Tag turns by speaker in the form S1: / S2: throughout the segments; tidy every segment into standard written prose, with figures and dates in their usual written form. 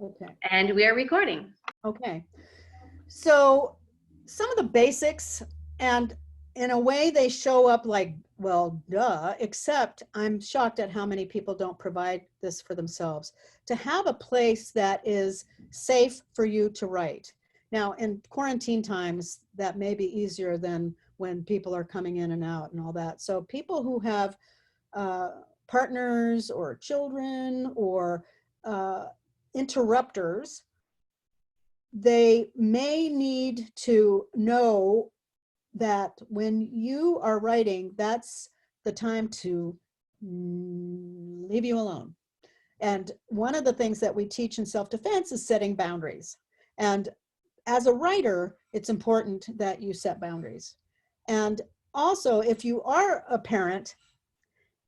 S1: Okay.
S2: And we are recording.
S1: Okay. So some of the basics, and in a way they show up like, well, duh, except I'm shocked at how many people don't provide this for themselves. To have a place that is safe for you to write. Now, in quarantine times, that may be easier than when people are coming in and out and all that. So people who have partners or children or interrupters, they may need to know that when you are writing, that's the time to leave you alone. And one of the things that we teach in self-defense is setting boundaries. And as a writer, it's important that you set boundaries. And also, if you are a parent,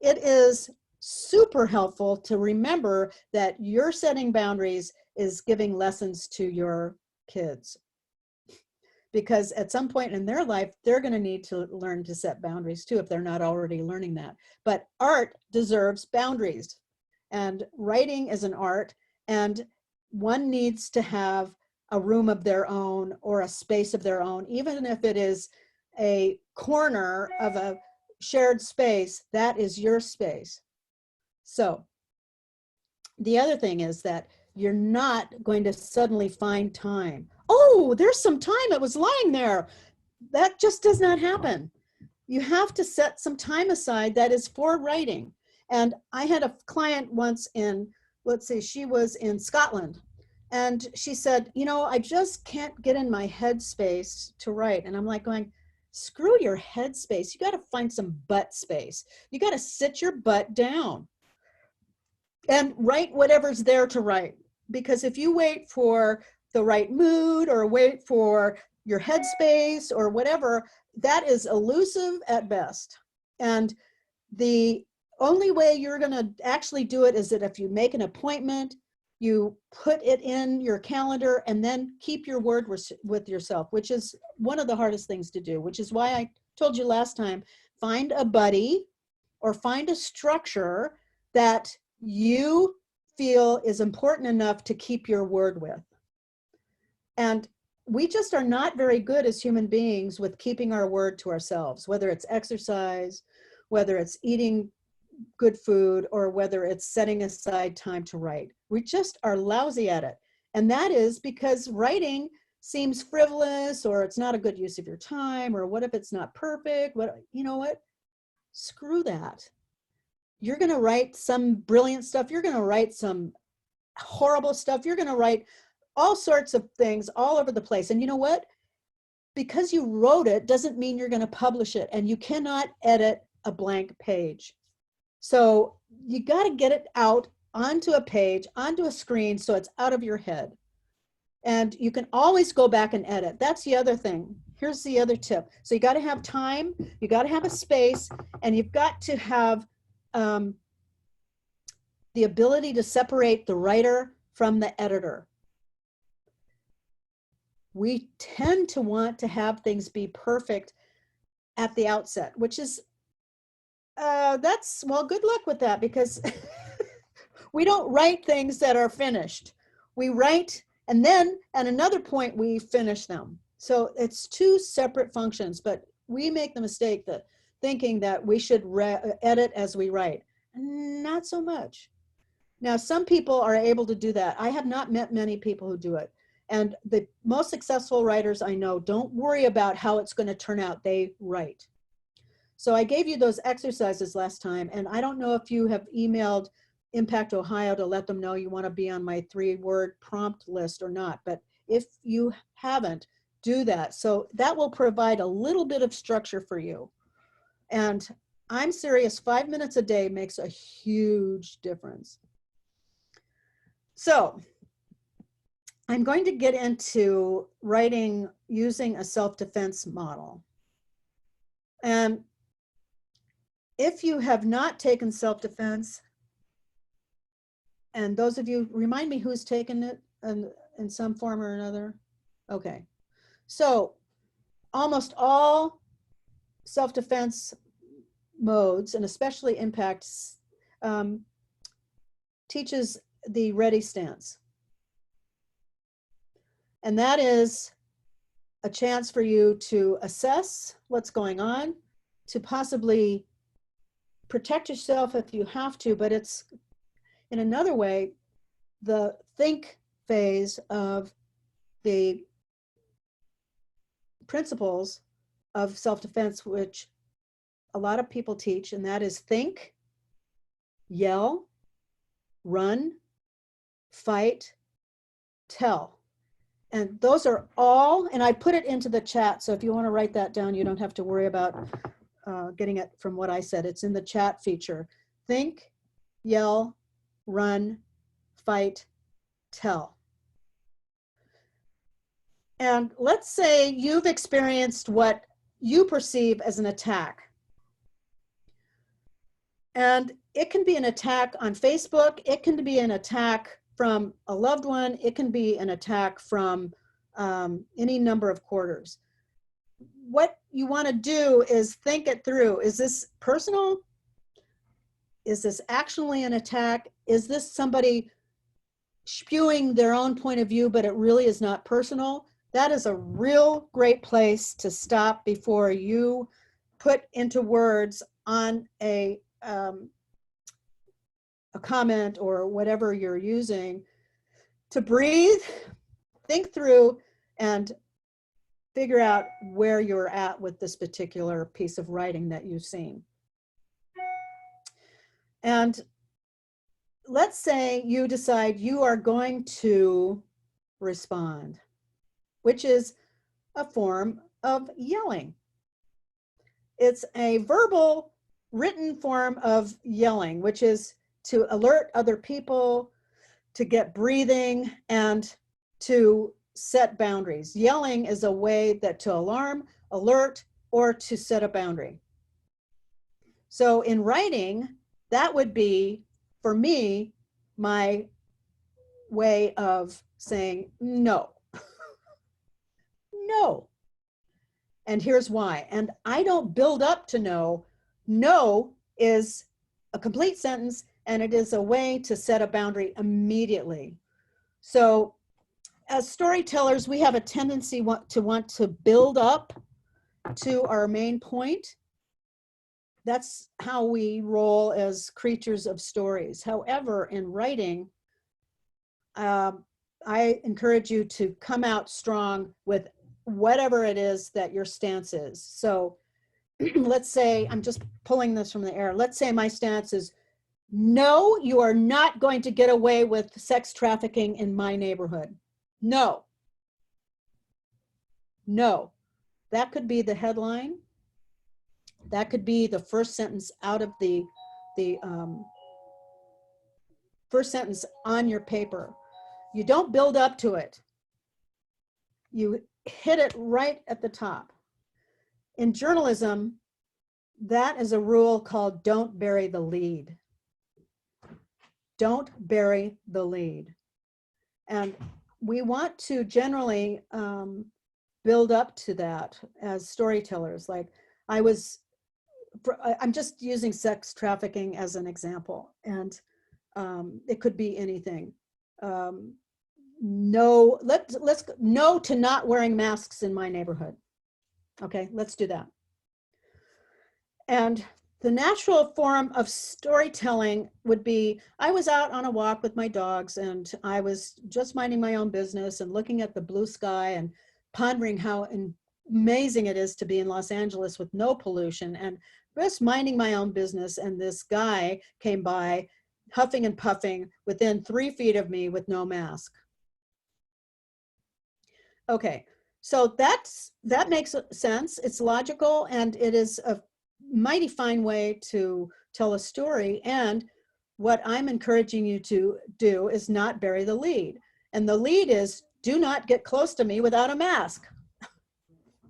S1: it is super helpful to remember that you're setting boundaries is giving lessons to your kids. Because at some point in their life, they're going to need to learn to set boundaries too, if they're not already learning that. But art deserves boundaries. And writing is an art, and one needs to have a room of their own or a space of their own, even if it is a corner of a shared space, that is your space. So the other thing is that you're not going to suddenly find time. Oh, there's some time, it was lying there. That just does not happen. You have to set some time aside that is for writing. And I had a client once in, let's see, she was in Scotland. And she said, you know, I just can't get in my headspace to write. And I'm like going, screw your headspace. You got to find some butt space. You got to sit your butt down and write whatever's there to write. Because if you wait for the right mood or wait for your headspace or whatever, that is elusive at best. And the only way you're going to actually do it is that if you make an appointment, you put it in your calendar and then keep your word with yourself, which is one of the hardest things to do, which is why I told you last time, find a buddy or find a structure that you feel is important enough to keep your word with. And we just are not very good as human beings with keeping our word to ourselves, whether it's exercise, whether it's eating good food, or whether it's setting aside time to write. We just are lousy at it. And that is because writing seems frivolous, or it's not a good use of your time, or what if it's not perfect? What, you know what? Screw that. You're going to write some brilliant stuff. You're going to write some horrible stuff. You're going to write all sorts of things all over the place. And you know what? Because you wrote it doesn't mean you're going to publish it, and you cannot edit a blank page. So you got to get it out onto a page, onto a screen, so it's out of your head. And you can always go back and edit. That's the other thing. Here's the other tip. So you got to have time, you got to have a space, and you've got to have the ability to separate the writer from the editor. We tend to want to have things be perfect at the outset, which is, well, good luck with that, because we don't write things that are finished. We write, and then at another point we finish them. So it's two separate functions, but we make the mistake that thinking that we should edit as we write. Not so much. Now, some people are able to do that. I have not met many people who do it. And the most successful writers I know don't worry about how it's going to turn out. They write. So I gave you those exercises last time, and I don't know if you have emailed Impact Ohio to let them know you want to be on my 3-word prompt list or not. But if you haven't, do that. So that will provide a little bit of structure for you. And I'm serious, 5 minutes a day makes a huge difference. So I'm going to get into writing using a self-defense model. And if you have not taken self-defense, and those of you, remind me who's taken it in some form or another. Okay. So almost all self-defense modes, and especially Impact, teaches the ready stance. And that is a chance for you to assess what's going on, to possibly protect yourself if you have to, but it's in another way, the think phase of the principles of self-defense, which a lot of people teach, and that is think, yell, run, fight, tell. And those are all, and I put it into the chat, so if you want to write that down, you don't have to worry about getting it from what I said. It's in the chat feature. Think, yell, run, fight, tell. And let's say you've experienced what you perceive as an attack. And it can be an attack on Facebook. It can be an attack from a loved one. It can be an attack from any number of quarters. What you want to do is think it through. Is this personal? Is this actually an attack? Is this somebody spewing their own point of view, but it really is not personal? That is a real great place to stop before you put into words on a comment or whatever you're using, to breathe, think through, and figure out where you're at with this particular piece of writing that you've seen. And let's say you decide you are going to respond, which is a form of yelling. It's a verbal, written form of yelling, which is to alert other people, to get breathing, and to set boundaries. Yelling is a way that to alarm, alert, or to set a boundary. So in writing, that would be, for me, my way of saying no. No. And here's why. And I don't build up to no. No is a complete sentence, and it is a way to set a boundary immediately. So as storytellers, we have a tendency to want to build up to our main point. That's how we roll as creatures of stories. However, in writing, I encourage you to come out strong with whatever it is that your stance is. So let's say, I'm just pulling this from the air. Let's say my stance is, no, you are not going to get away with sex trafficking in my neighborhood. No. No. That could be the headline. That could be the first sentence out of the first sentence on your paper. You don't build up to it. You hit it right at the top. In journalism, that is a rule called don't bury the lead. Don't bury the lead. And we want to generally build up to that as storytellers. Like I'm just using sex trafficking as an example, and it could be anything. No, let's no to not wearing masks in my neighborhood. Okay, let's do that. And the natural form of storytelling would be, I was out on a walk with my dogs, and I was just minding my own business and looking at the blue sky and pondering how amazing it is to be in Los Angeles with no pollution, and just minding my own business. And this guy came by huffing and puffing within 3 feet of me with no mask. Okay, so that makes sense. It's logical, and it is a mighty fine way to tell a story. And what I'm encouraging you to do is not bury the lead. And the lead is, do not get close to me without a mask.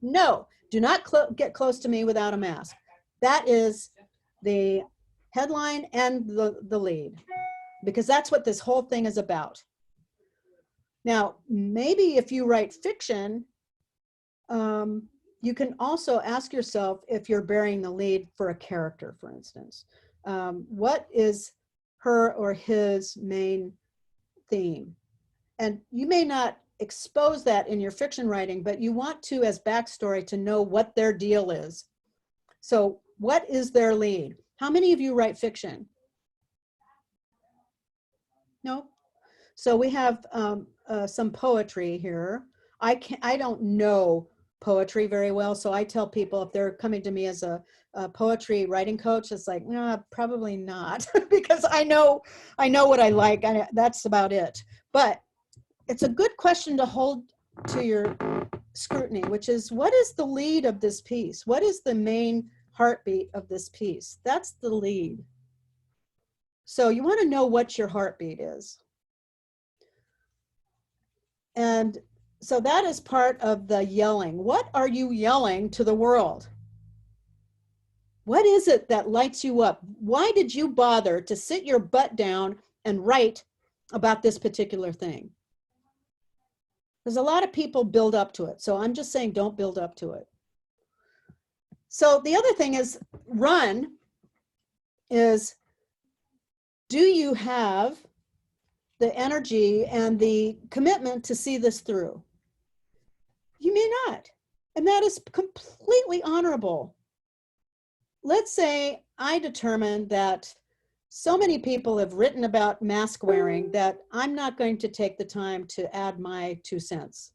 S1: No, do not get close to me without a mask. That is the headline and the lead, because that's what this whole thing is about. Now, maybe if you write fiction, you can also ask yourself if you're burying the lead for a character, for instance. What is her or his main theme? And you may not expose that in your fiction writing, but you want to, as backstory, to know what their deal is. So what is their lead? How many of you write fiction? No? So we have some poetry here. I don't know poetry very well, so I tell people if they're coming to me as a poetry writing coach, it's like, no, probably not, because I know what I like. That's about it. But it's a good question to hold to your scrutiny, which is, what is the lead of this piece? What is the main heartbeat of this piece? That's the lead. So you want to know what your heartbeat is. And so that is part of the yelling. What are you yelling to the world? What is it that lights you up? Why did you bother to sit your butt down and write about this particular thing? Because a lot of people build up to it. So I'm just saying, don't build up to it. So the other thing is, run is, do you have the energy and the commitment to see this through? You may not. And that is completely honorable. Let's say I determined that so many people have written about mask wearing that I'm not going to take the time to add my 2 cents.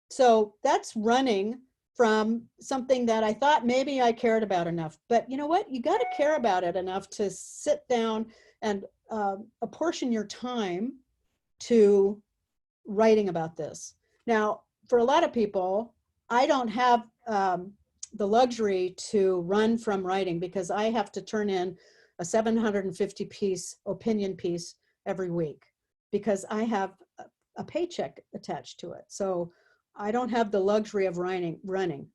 S1: So that's running from something that I thought maybe I cared about enough. But you know what? You got to care about it enough to sit down and apportion your time to writing about this. Now, for a lot of people, I don't have the luxury to run from writing, because I have to turn in a 750 piece opinion piece every week, because I have a paycheck attached to it. So I don't have the luxury of running.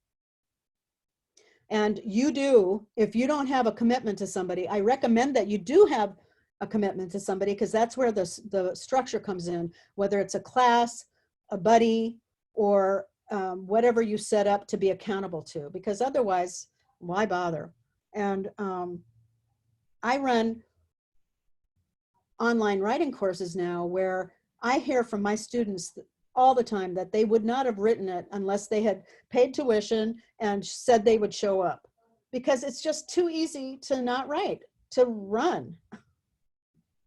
S1: And you do, if you don't have a commitment to somebody, I recommend that you do have a commitment to somebody, because that's where the structure comes in, whether it's a class, a buddy, or whatever you set up to be accountable to, because otherwise, why bother? And I run online writing courses now where I hear from my students all the time that they would not have written it unless they had paid tuition and said they would show up, because it's just too easy to not write, to run.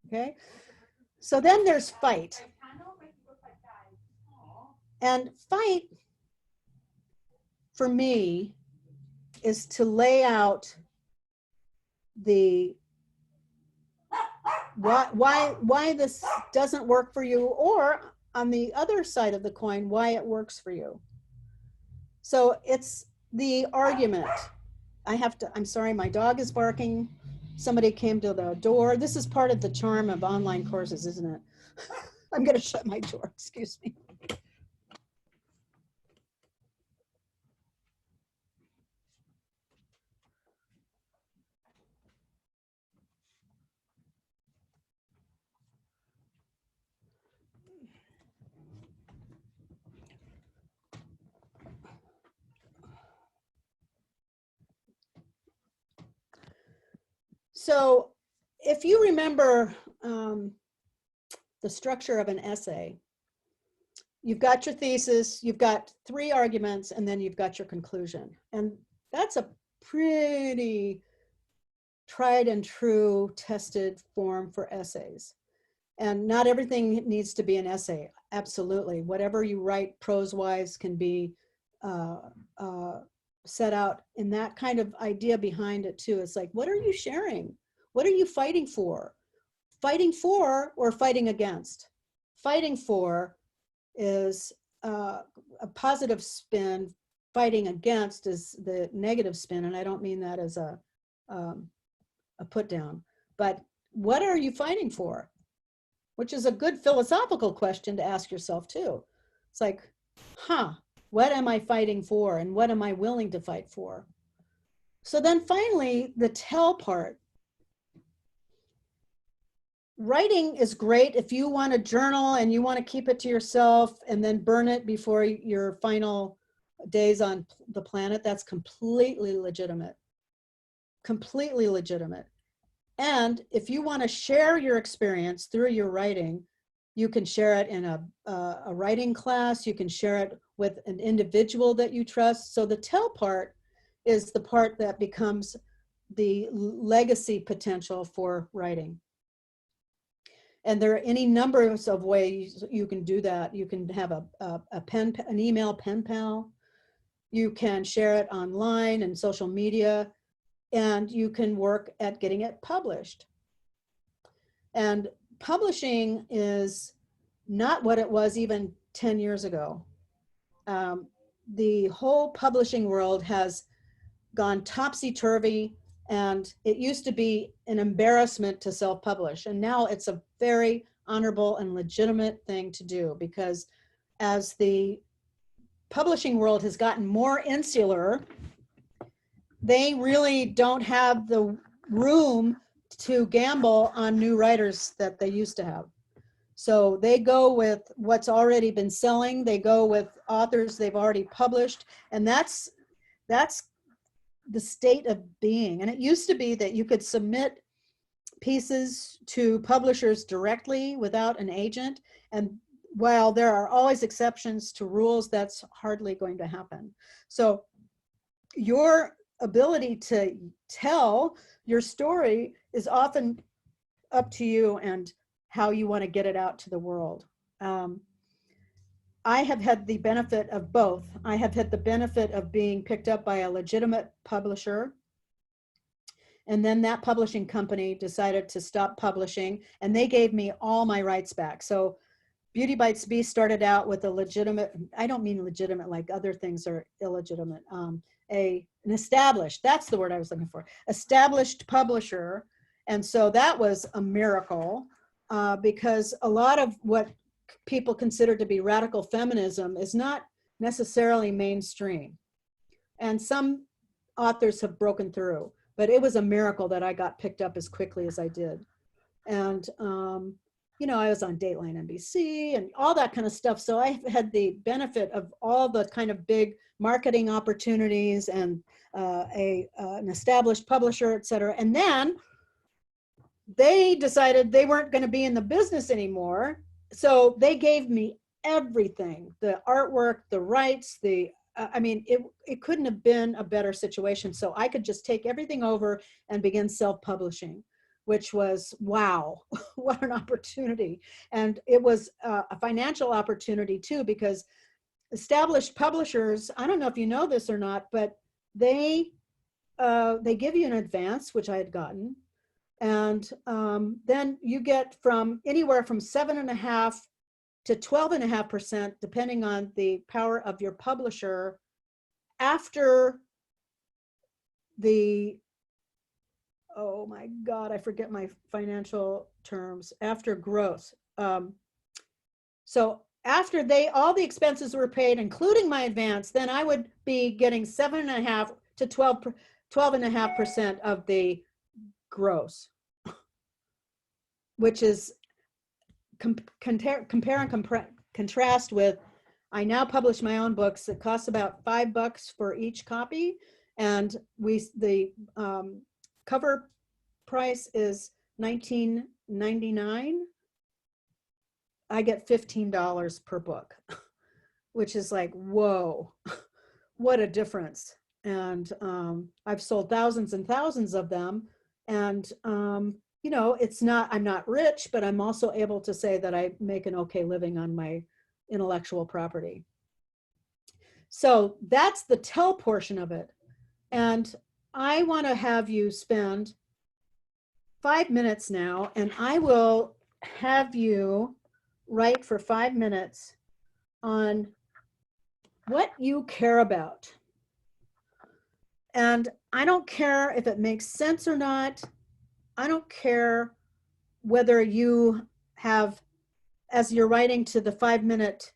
S1: Okay, so then there's fight. And fight, for me, is to lay out the why this doesn't work for you, or on the other side of the coin, why it works for you. So it's the argument. I'm sorry, my dog is barking. Somebody came to the door. This is part of the charm of online courses, isn't it? I'm going to shut my door, excuse me. So if you remember the structure of an essay, you've got your thesis, you've got 3 arguments, and then you've got your conclusion. And that's a pretty tried and true tested form for essays. And not everything needs to be an essay. Absolutely. Whatever you write prose-wise can be set out in that kind of idea behind it too. It's like, what are you sharing? What are you fighting for? Fighting for or fighting against? Fighting for is a positive spin. Fighting against is the negative spin. And I don't mean that as a put down, but what are you fighting for? Which is a good philosophical question to ask yourself too. It's like, what am I fighting for, and what am I willing to fight for? So then finally, the tell part. Writing is great if you want to journal and you want to keep it to yourself and then burn it before your final days on the planet. That's completely legitimate. Completely legitimate. And if you want to share your experience through your writing, You can share it in a writing class. You can share it with an individual that you trust. So the tell part is the part that becomes the legacy potential for writing. And there are any numbers of ways you can do that. You can have an email pen pal. You can share it online and social media, and you can work at getting it published. And publishing is not what it was even 10 years ago. The whole publishing world has gone topsy-turvy, and it used to be an embarrassment to self-publish, and now it's a very honorable and legitimate thing to do, because as the publishing world has gotten more insular, they really don't have the room to gamble on new writers that they used to have. So they go with what's already been selling. They go with authors they've already published, and that's the state of being. And it used to be that you could submit pieces to publishers directly without an agent, and while there are always exceptions to rules, that's hardly going to happen. So your ability to tell your story is often up to you and how you want to get it out to the world. I have had the benefit of both. I have had the benefit of being picked up by a legitimate publisher, and then that publishing company decided to stop publishing, and they gave me all my rights back. So Beauty Bites Beast started out with a legitimate, I don't mean legitimate like other things are illegitimate, an established, that's the word I was looking for, established publisher. And so that was a miracle, because a lot of what people consider to be radical feminism is not necessarily mainstream. And some authors have broken through, but it was a miracle that I got picked up as quickly as I did. And, you know, I was on Dateline NBC and all that kind of stuff. So I had the benefit of all the kind of big marketing opportunities and an established publisher, et cetera. And then they decided they weren't going to be in the business anymore. So they gave me everything, the artwork, the rights, I mean, it couldn't have been a better situation. So I could just take everything over and begin self-publishing, which was, wow, what an opportunity. And it was a financial opportunity too, because established publishers, I don't know if you know this or not, but they give you an advance, which I had gotten. And then you get from anywhere from 7.5% to 12.5%, depending on the power of your publisher, after the, oh my God, I forget my financial terms, after gross. So after all the expenses were paid, including my advance, then I would be getting 7.5% to 12.5% of the gross, which is compare and contrast with, I now publish my own books. It costs about $5 for each copy, and the cover price is $19.99. I get $15 per book, which is like, whoa, what a difference. And I've sold thousands and thousands of them, and you know, I'm not rich, but I'm also able to say that I make an okay living on my intellectual property. So that's the tell portion of it. And I want to have you spend 5 minutes now, and I will have you write for 5 minutes on what you care about. And I don't care if it makes sense or not. I don't care whether you have, as you're writing to the 5-minute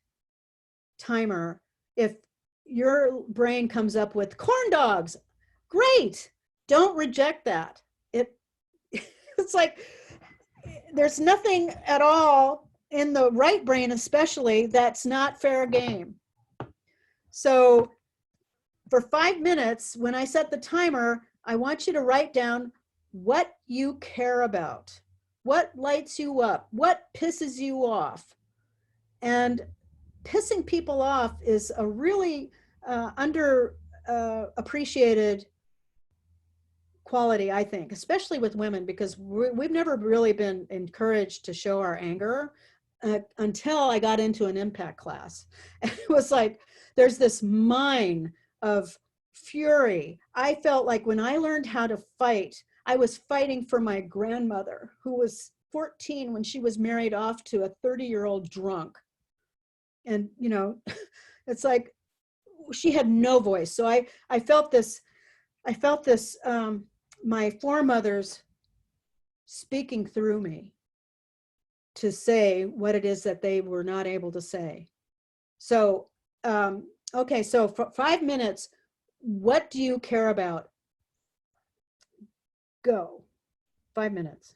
S1: timer, if your brain comes up with corn dogs, great, don't reject that. It's like, there's nothing at all in the right brain, especially, that's not fair game. So for 5 minutes, when I set the timer, I want you to write down what you care about. What lights you up? What pisses you off? And pissing people off is a really under appreciated quality, I think, especially with women, because we've never really been encouraged to show our anger until I got into an impact class. And it was like, there's this mine of fury. I felt like when I learned how to fight, I was fighting for my grandmother, who was 14 when she was married off to a 30-year-old drunk. And, you know, it's like she had no voice. So I felt this, my foremothers speaking through me to say what it is that they were not able to say. So, okay, so for 5 minutes, what do you care about? Go. 5 minutes.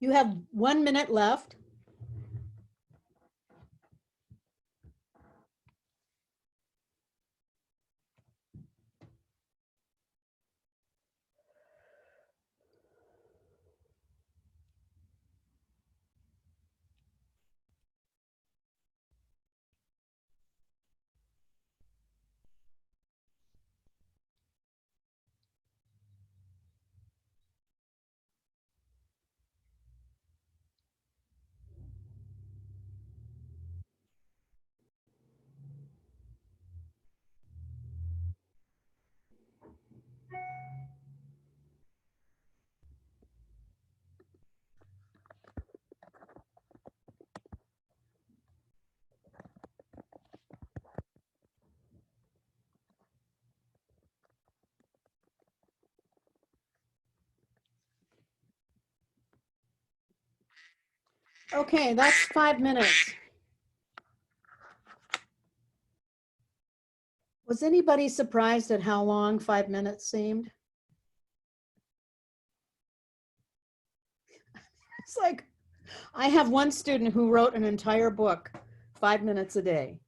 S1: You have 1 minute left. Okay, that's 5 minutes. Was anybody surprised at how long 5 minutes seemed? It's like, I have one student who wrote an entire book, 5 minutes a day,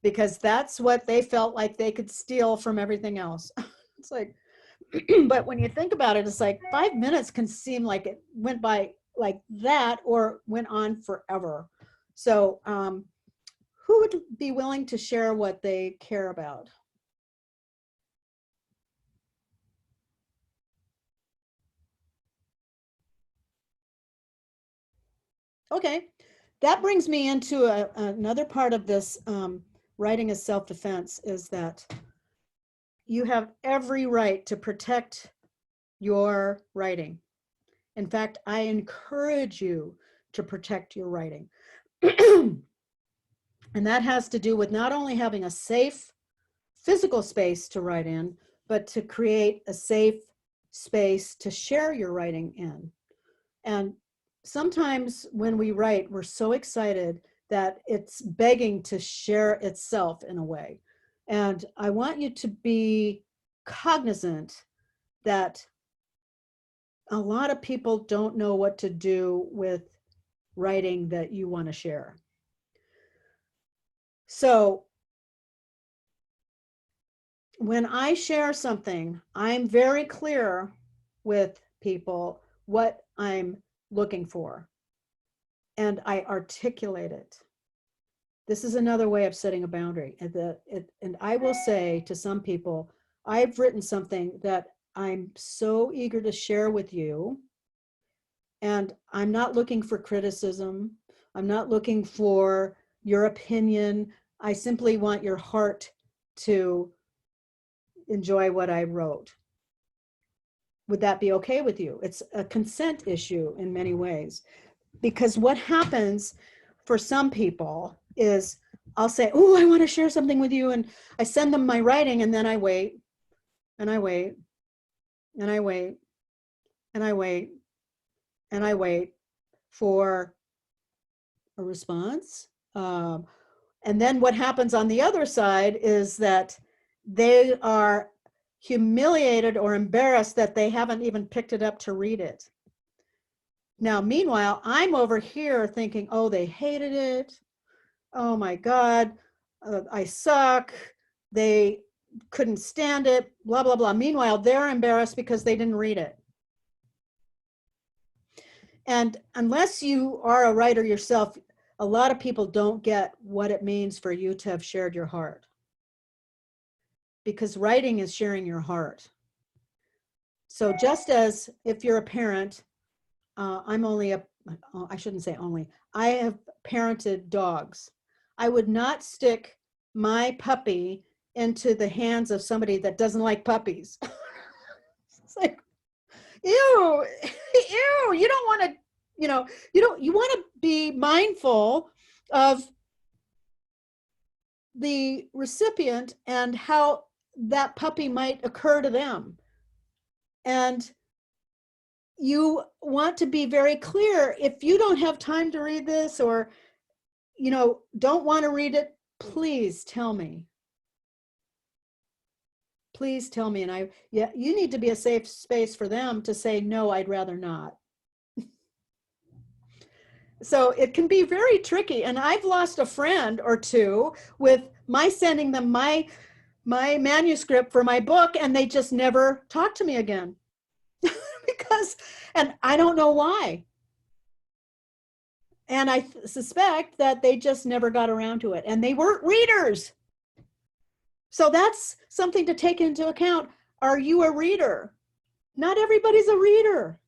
S1: because that's what they felt like they could steal from everything else. It's like, but when you think about it, it's like 5 minutes can seem like it went by like that or went on forever. So who would be willing to share what they care about? Okay, that brings me into another part of this writing as self-defense, is that you have every right to protect your writing. In fact, I encourage you to protect your writing. And that has to do with not only having a safe physical space to write in, but to create a safe space to share your writing in. And sometimes when we write, we're so excited that it's begging to share itself in a way. And I want you to be cognizant that a lot of people don't know what to do with writing that you want to share. So when I share something, I'm very clear with people what I'm looking for, and I articulate it. This is another way of setting a boundary. And I will say to some people, I've written something that I'm so eager to share with you, and I'm not looking for criticism. I'm not looking for your opinion. I simply want your heart to enjoy what I wrote. Would that be okay with you? It's a consent issue in many ways, because what happens for some people is I'll say, oh, I want to share something with you. And I send them my writing, and then I wait and I wait and I wait and I wait and I wait for a response. And then what happens on the other side is that they are humiliated or embarrassed that they haven't even picked it up to read it. Now, meanwhile, I'm over here thinking, oh, they hated it. Oh my God, I suck. They couldn't stand it, blah, blah, blah. Meanwhile, they're embarrassed because they didn't read it. And unless you are a writer yourself, a lot of people don't get what it means for you to have shared your heart. Because writing is sharing your heart. So just as if you're a parent, I'm only a, I shouldn't say only, I have parented dogs. I would not stick my puppy into the hands of somebody that doesn't like puppies. It's like, ew, ew, you don't want to, you want to be mindful of the recipient and how that puppy might occur to them. And you want to be very clear. If you don't have time to read this, or don't want to read it, please tell me. Please tell me. And you need to be a safe space for them to say, no, I'd rather not. So it can be very tricky. And I've lost a friend or two with my sending them my manuscript for my book, and they just never talk to me again. Because, and I don't know why. And I suspect that they just never got around to it, and they weren't readers. So that's something to take into account. Are you a reader? Not everybody's a reader.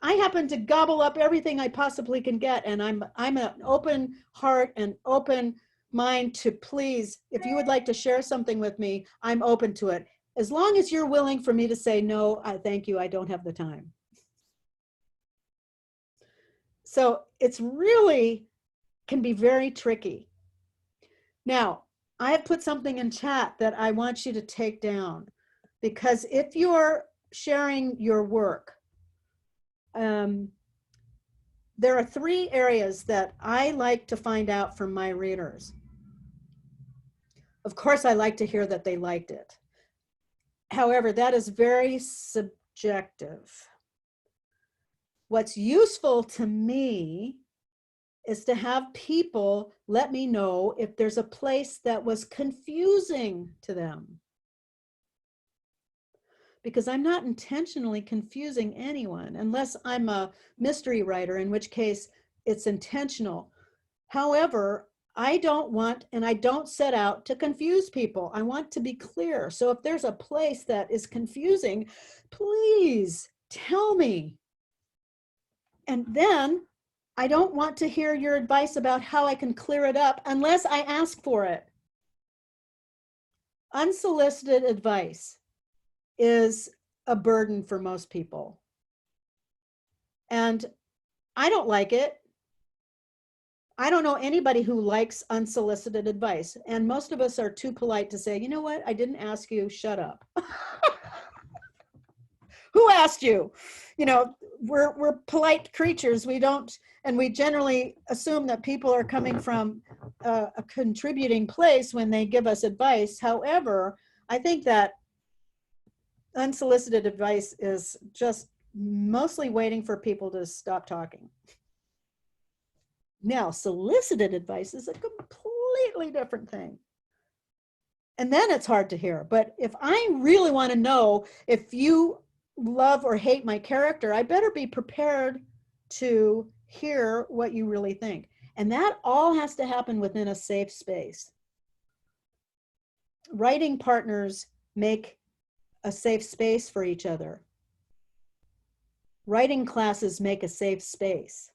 S1: I happen to gobble up everything I possibly can get, and I'm an open heart and open mind to please. If you would like to share something with me, I'm open to it. As long as you're willing for me to say, no, thank you, I don't have the time. So it's really can be very tricky. Now, I have put something in chat that I want you to take down, because if you're sharing your work, there are 3 areas that I like to find out from my readers. Of course, I like to hear that they liked it. However, that is very subjective. What's useful to me is to have people let me know if there's a place that was confusing to them. Because I'm not intentionally confusing anyone, unless I'm a mystery writer, in which case it's intentional. However, I don't want, and I don't set out to confuse people. I want to be clear. So if there's a place that is confusing, please tell me. And then I don't want to hear your advice about how I can clear it up unless I ask for it. Unsolicited advice is a burden for most people. And I don't like it. I don't know anybody who likes unsolicited advice. And most of us are too polite to say, you know what, I didn't ask you, shut up. Who asked you? You know, we're polite creatures. We don't, and we generally assume that people are coming from a contributing place when they give us advice. However, I think that unsolicited advice is just mostly waiting for people to stop talking. Now, solicited advice is a completely different thing. And then it's hard to hear. But if I really want to know if you love or hate my character, I better be prepared to hear what you really think. And that all has to happen within a safe space. Writing partners make a safe space for each other. Writing classes make a safe space.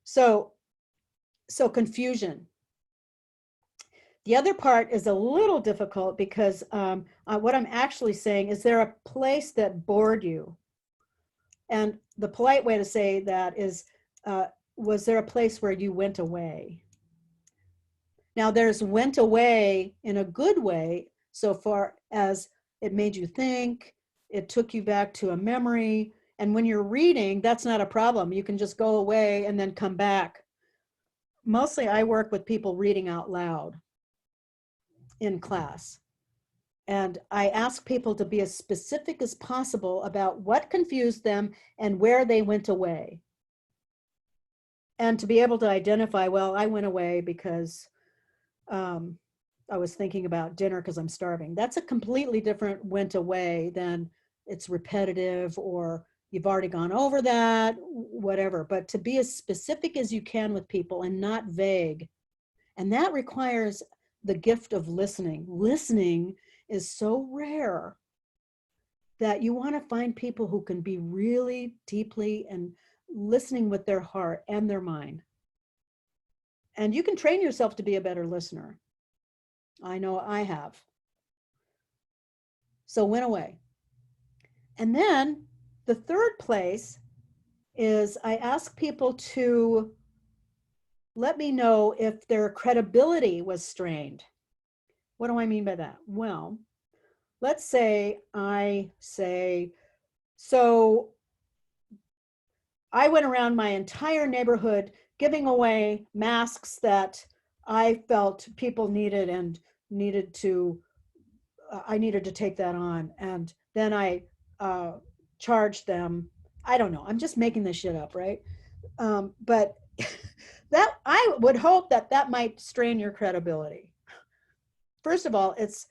S1: So confusion. The other part is a little difficult because what I'm actually saying is there a place that bored you? And the polite way to say that is, was there a place where you went away? Now there's went away in a good way, so far as it made you think, it took you back to a memory. And when you're reading, that's not a problem. You can just go away and then come back. Mostly I work with people reading out loud in class. And I ask people to be as specific as possible about what confused them and where they went away. And to be able to identify, well, I went away because I was thinking about dinner because I'm starving. That's a completely different went away than it's repetitive or you've already gone over that, whatever. But to be as specific as you can with people and not vague. And that requires the gift of listening. Listening is so rare that you want to find people who can be really deeply and listening with their heart and their mind. And you can train yourself to be a better listener. I know I have. So went away. And then the third place is I ask people to let me know if their credibility was strained. What do I mean by that? Well, let's say I say, so I went around my entire neighborhood giving away masks that I felt people needed and I needed to take that on. And then I charged them I don't know. I'm just making this shit up, right? But that I would hope that that might strain your credibility. First of all, it's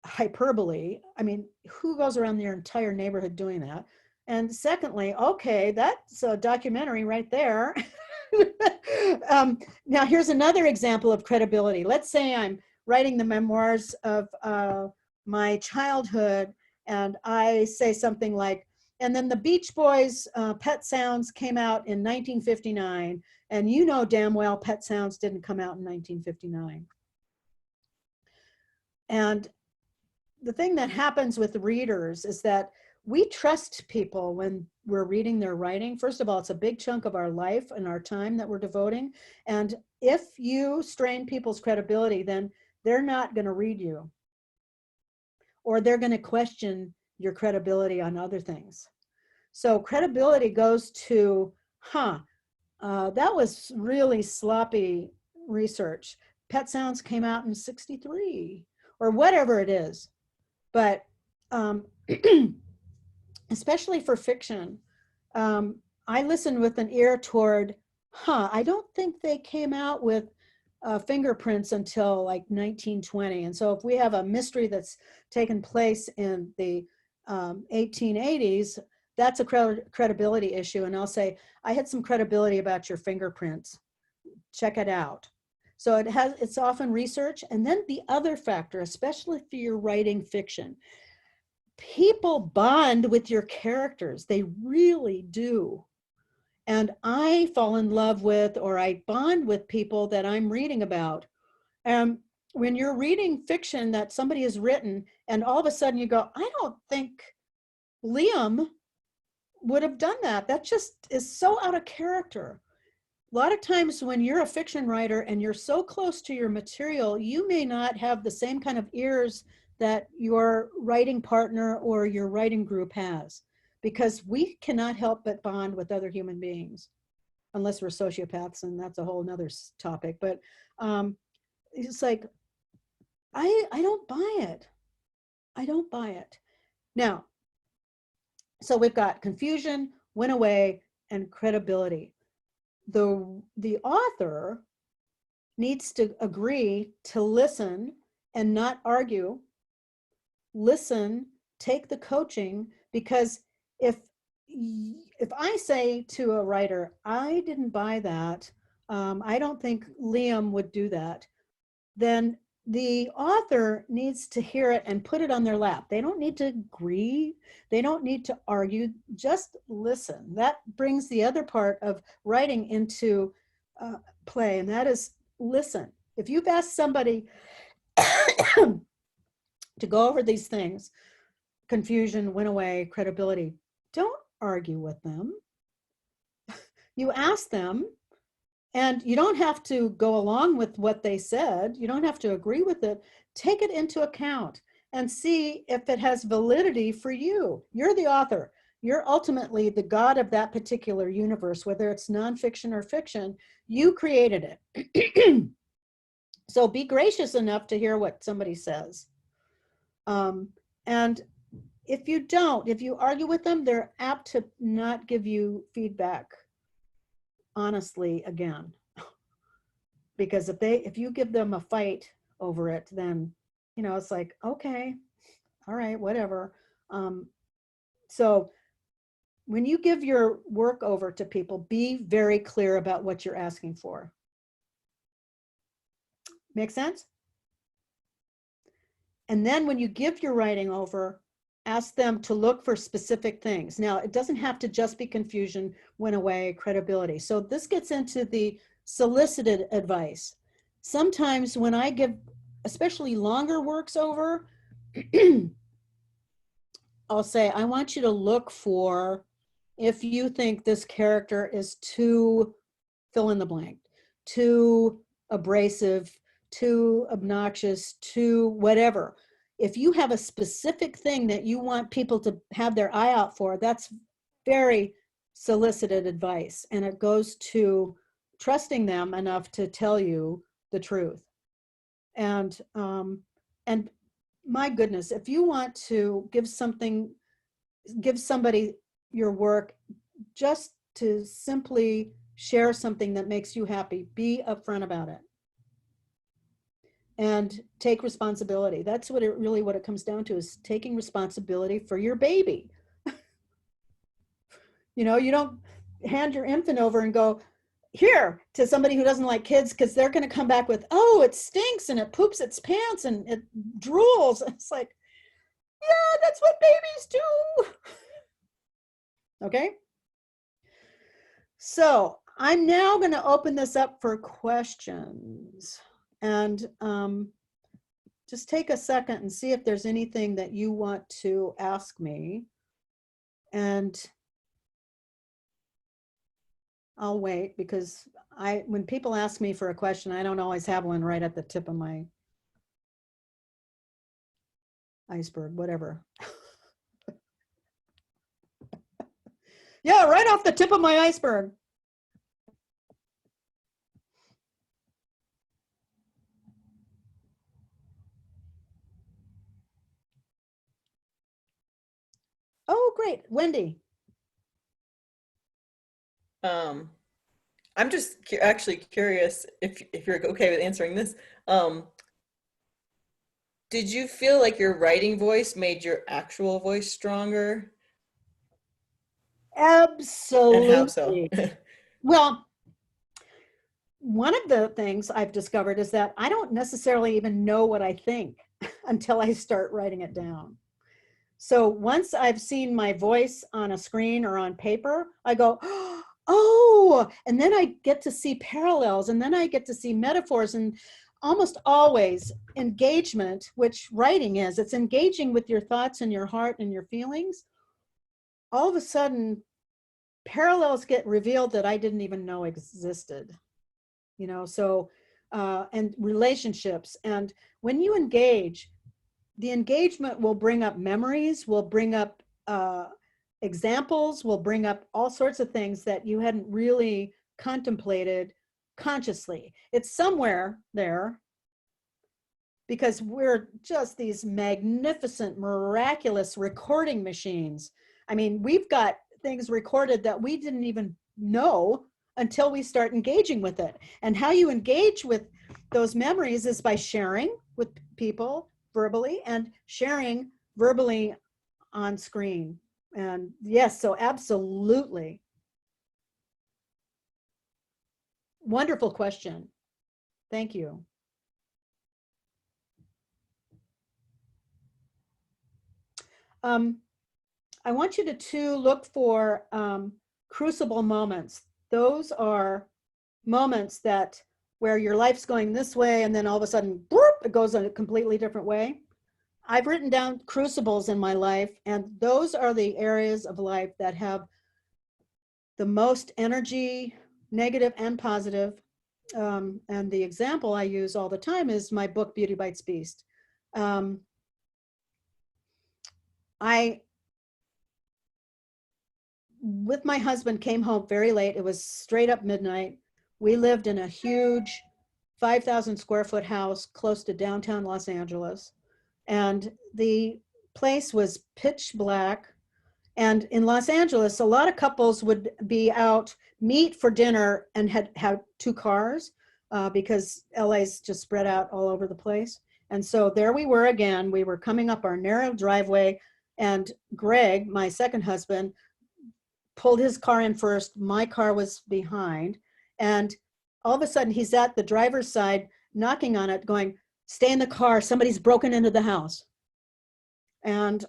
S1: hyperbole. I mean, who goes around their entire neighborhood doing that? And secondly, okay, that's a documentary right there. Now, here's another example of credibility. Let's say I'm writing the memoirs of my childhood, and I say something like, and then the Beach Boys' Pet Sounds came out in 1959, and you know damn well Pet Sounds didn't come out in 1959. And the thing that happens with readers is that we trust people when we're reading their writing. First of all, it's a big chunk of our life and our time that we're devoting. And if you strain people's credibility, then they're not going to read you, or they're going to question your credibility on other things. So credibility goes to, that was really sloppy research. Pet Sounds came out in '63 or whatever it is. But especially for fiction, I listen with an ear toward, I don't think they came out with fingerprints until like 1920. And so if we have a mystery that's taken place in the 1880s, that's a credibility issue. And I'll say, I had some credibility about your fingerprints. Check it out. So it's often research. And then the other factor, especially if you're writing fiction, people bond with your characters. They really do. And I fall in love with, or I bond with people that I'm reading about. When you're reading fiction that somebody has written, and all of a sudden you go, I don't think Liam would have done that. That just is so out of character. A lot of times when you're a fiction writer and you're so close to your material, you may not have the same kind of ears that your writing partner or your writing group has, because we cannot help but bond with other human beings, unless we're sociopaths, and that's a whole nother topic. But it's like, I don't buy it. I don't buy it. Now, so we've got confusion, went away, and credibility. The author needs to agree to listen and not argue. Listen, take the coaching, because if I say to a writer, I didn't buy that, I don't think Liam would do that, then the author needs to hear it and put it on their lap. They don't need to agree. They don't need to argue. Just listen. That brings the other part of writing into play, and that is listen. If you've asked somebody to go over these things, confusion, went away, credibility, don't argue with them. You ask them, and you don't have to go along with what they said. You don't have to agree with it. Take it into account and see if it has validity for you. You're the author. You're ultimately the god of that particular universe, whether it's nonfiction or fiction. You created it. So be gracious enough to hear what somebody says. And if you argue with them, they're apt to not give you feedback honestly again. Because if you give them a fight over it, then, it's like, okay, all right, whatever. So when you give your work over to people, be very clear about what you're asking for. Make sense? And then when you give your writing over, ask them to look for specific things. Now, it doesn't have to just be confusion, went away, credibility. So this gets into the solicited advice. Sometimes when I give, especially longer works over, I'll say, I want you to look for if you think this character is too fill in the blank, too abrasive, too obnoxious, too whatever. If you have a specific thing that you want people to have their eye out for, that's very solicited advice. And it goes to trusting them enough to tell you the truth. And my goodness, if you want to give somebody your work just to simply share something that makes you happy. Be upfront about it. And take responsibility. That's what it comes down to, is taking responsibility for your baby. You know, you don't hand your infant over and go, here, to somebody who doesn't like kids, because they're going to come back with, oh, it stinks and it poops its pants and it drools. It's like, yeah, that's what babies do. Okay. So I'm now going to open this up for questions, and just take a second and see if there's anything that you want to ask me. And I'll wait, because when people ask me for a question, I don't always have one right at the tip of my iceberg, whatever. Yeah, right off the tip of my iceberg. Oh, great. Wendy.
S2: I'm just actually curious if you're okay with answering this. Did you feel like your writing voice made your actual voice stronger? And how so?
S1: Absolutely. Well, one of the things I've discovered is that I don't necessarily even know what I think until I start writing it down. So once I've seen my voice on a screen or on paper, I go, oh, and then I get to see parallels, and then I get to see metaphors, and almost always engagement, which writing is, it's engaging with your thoughts and your heart and your feelings. All of a sudden, parallels get revealed that I didn't even know existed, you know, so, and relationships. And when you engage, the engagement will bring up memories, will bring up examples, will bring up all sorts of things that you hadn't really contemplated consciously. It's somewhere there, because we're just these magnificent, miraculous recording machines. I mean, we've got things recorded that we didn't even know until we start engaging with it. And how you engage with those memories is by sharing with people verbally and sharing verbally on screen. And yes, so absolutely. Wonderful question. Thank you. I want you to look for crucible moments. Those are moments that where your life's going this way, and then all of a sudden, boop, it goes in a completely different way. I've written down crucibles in my life, and those are the areas of life that have the most energy, negative and positive. And the example I use all the time is my book, Beauty Bites Beast. I, with my husband, came home very late. It was straight up midnight. We lived in a huge 5,000 square foot house close to downtown Los Angeles. And the place was pitch black. And in Los Angeles, a lot of couples would be out, meet for dinner, and had two cars because LA's just spread out all over the place. And so there we were again. We were coming up our narrow driveway, and Greg, my second husband, pulled his car in first. My car was behind. And all of a sudden, he's at the driver's side, knocking on it, going, "Stay in the car. Somebody's broken into the house." And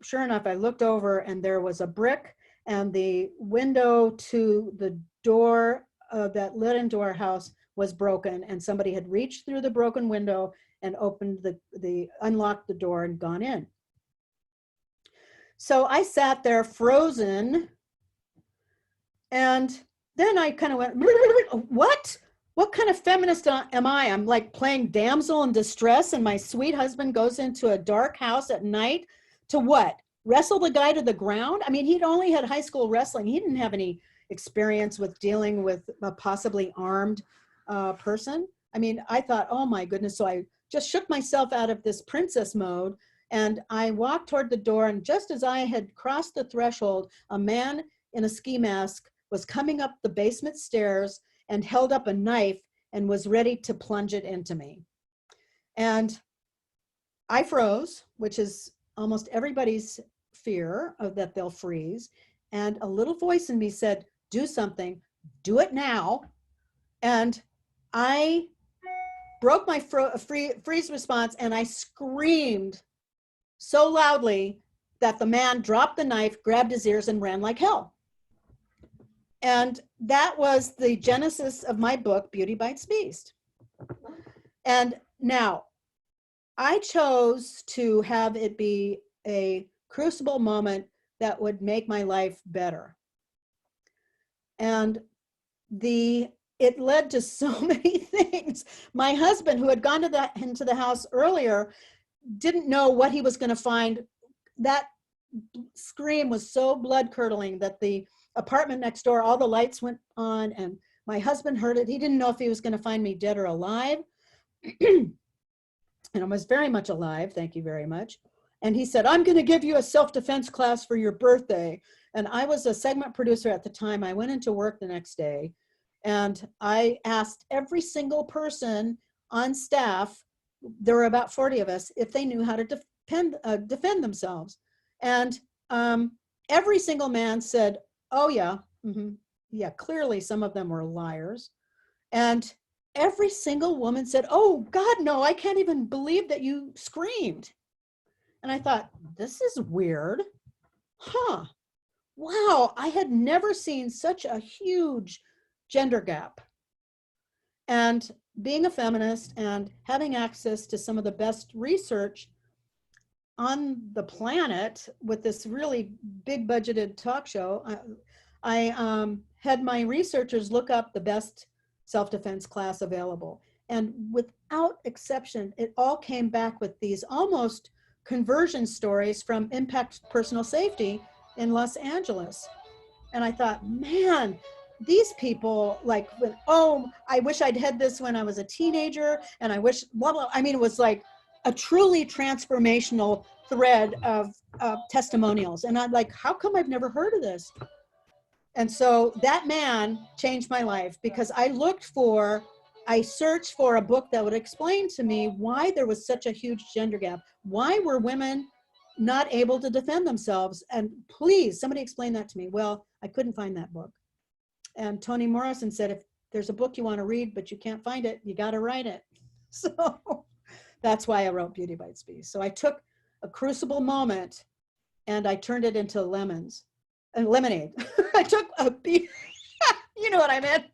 S1: sure enough, I looked over, and there was a brick, and the window to the door that led into our house was broken, and somebody had reached through the broken window and opened unlocked the door and gone in. So I sat there frozen, and then I kind of went, what kind of feminist am I? I'm like playing damsel in distress, and my sweet husband goes into a dark house at night to what? Wrestle the guy to the ground? I mean, he'd only had high school wrestling. He didn't have any experience with dealing with a possibly armed person. I mean, I thought, oh my goodness. So I just shook myself out of this princess mode And I walked toward the door, and just as I had crossed the threshold, a man in a ski mask was coming up the basement stairs and held up a knife and was ready to plunge it into me. And I froze, which is almost everybody's fear of that they'll freeze. And a little voice in me said, do something, do it now. And I broke my freeze response, and I screamed so loudly that the man dropped the knife, grabbed his ears, and ran like hell. And that was the genesis of my book, Beauty Bites Beast. And now I chose to have it be a crucible moment that would make my life better. And it led to so many things. My husband, who had gone into the house earlier, didn't know what he was going to find. That scream was so blood curdling that the apartment next door, all the lights went on, and my husband heard it. He didn't know if he was going to find me dead or alive. And I was very much alive, thank you very much. And he said, I'm going to give you a self-defense class for your birthday. And I was a segment producer at the time. I went into work the next day, and I asked every single person on staff, there were about 40 of us, if they knew how to defend themselves. And every single man said, oh yeah, yeah, clearly some of them were liars. And every single woman said, oh God, no, I can't even believe that you screamed. And I thought, this is weird. Wow, I had never seen such a huge gender gap. And being a feminist and having access to some of the best research on the planet with this really big budgeted talk show, I had my researchers look up the best self-defense class available. And without exception, it all came back with these almost conversion stories from Impact Personal Safety in Los Angeles. And I thought, man, these people I wish I'd had this when I was a teenager, and I wish, blah, blah. I mean, it was like a truly transformational thread of testimonials. And I'm like, how come I've never heard of this? And so that man changed my life, because I searched for a book that would explain to me why there was such a huge gender gap. Why were women not able to defend themselves? And please, somebody explain that to me. Well, I couldn't find that book. And Toni Morrison said, if there's a book you want to read, but you can't find it, you got to write it. So that's why I wrote Beauty Bites Beast. So I took a crucible moment and I turned it into lemonade. I took you know what I meant?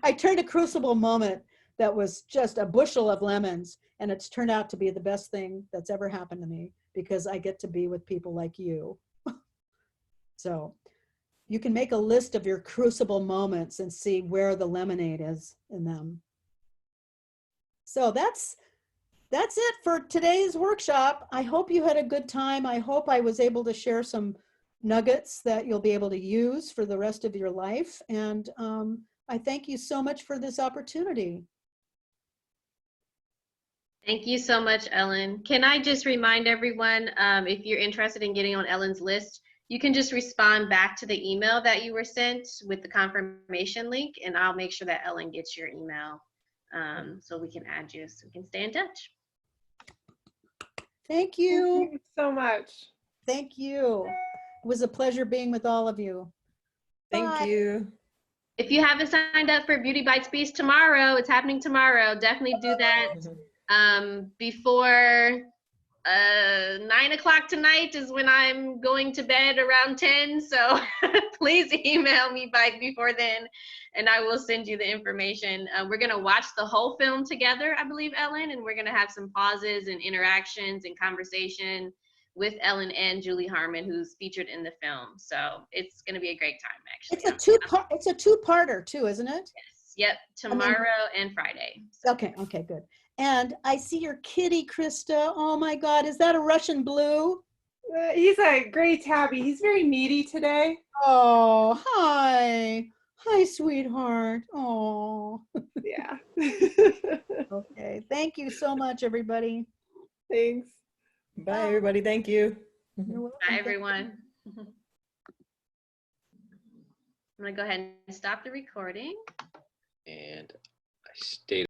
S1: I turned a crucible moment that was just a bushel of lemons, and it's turned out to be the best thing that's ever happened to me, because I get to be with people like you. So you can make a list of your crucible moments and see where the lemonade is in them. So that's it for today's workshop. I hope you had a good time. I hope I was able to share some nuggets that you'll be able to use for the rest of your life. And I thank you so much for this opportunity.
S3: Thank you so much, Ellen. Can I just remind everyone, if you're interested in getting on Ellen's list, you can just respond back to the email that you were sent with the confirmation link, and I'll make sure that Ellen gets your email so we can add you, so we can stay in touch.
S1: Thank you.
S4: Thank you so much.
S1: Thank you. It was a pleasure being with all of you.
S2: Thank
S1: Bye.
S2: you.
S3: If you haven't signed up for Beauty Bites Beast tomorrow, it's happening tomorrow. Definitely do that. Before 9 o'clock tonight is when I'm going to bed, around 10. So please email me before then, and I will send you the information. We're going to watch the whole film together, I believe, Ellen, and we're going to have some pauses and interactions and conversation with Ellen and Julie Harmon, who's featured in the film. So it's going to be a great time, actually.
S1: It's a two-parter too, isn't it?
S3: Yes. Yep. Tomorrow and Friday.
S1: So. Okay, good. And I see your kitty, Krista. Oh my God, is that a Russian blue?
S4: He's a gray tabby. He's very needy today.
S1: Oh, hi. Hi, sweetheart. Oh.
S4: Yeah.
S1: Okay, thank you so much, everybody.
S4: Thanks.
S2: Bye, everybody. Thank you.
S1: You're welcome.
S3: Bye,
S1: Thank you.
S3: everyone. I'm gonna go ahead and stop the recording.
S5: And I stayed